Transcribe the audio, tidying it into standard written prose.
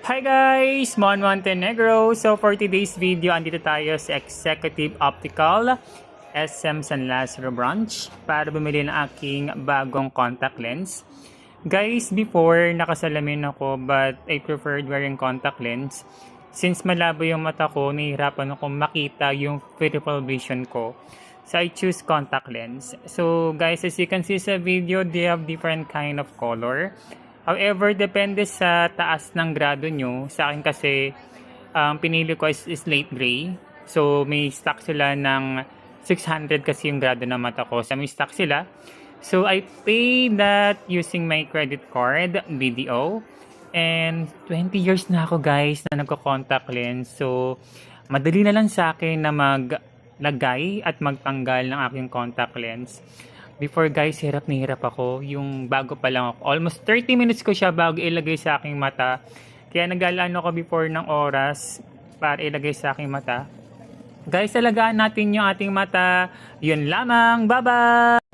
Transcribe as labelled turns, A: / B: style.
A: Hi guys! Mon Montenegro! So for today's video, andito tayo sa Executive Optical SM San Lazaro branch para bumili ng aking bagong contact lens. Guys, before nakasalamin ako but I preferred wearing contact lens. Since malabo yung mata ko, nahihirapan ako makita yung peripheral vision ko. So I choose contact lens. So guys, as you can see sa video, they have different kind of color. However, depende sa taas ng grado nyo. Sa akin kasi, pinili ko is slate gray. So, may stock sila ng 600 kasi yung grado ng mata ko. So, may stock sila. So, I pay that using my credit card, BDO. And 20 years na ako guys na nagko-contact lens. So, madali na lang sa akin na maglagay at magtanggal ng aking contact lens. Before guys, hirap na hirap ako. Yung bago pa lang ako. Almost 30 minutes ko siya bago ilagay sa aking mata. Kaya nagalaan ako before ng oras para ilagay sa aking mata. Guys, alagaan natin yung ating mata. Yun lamang. Bye-bye!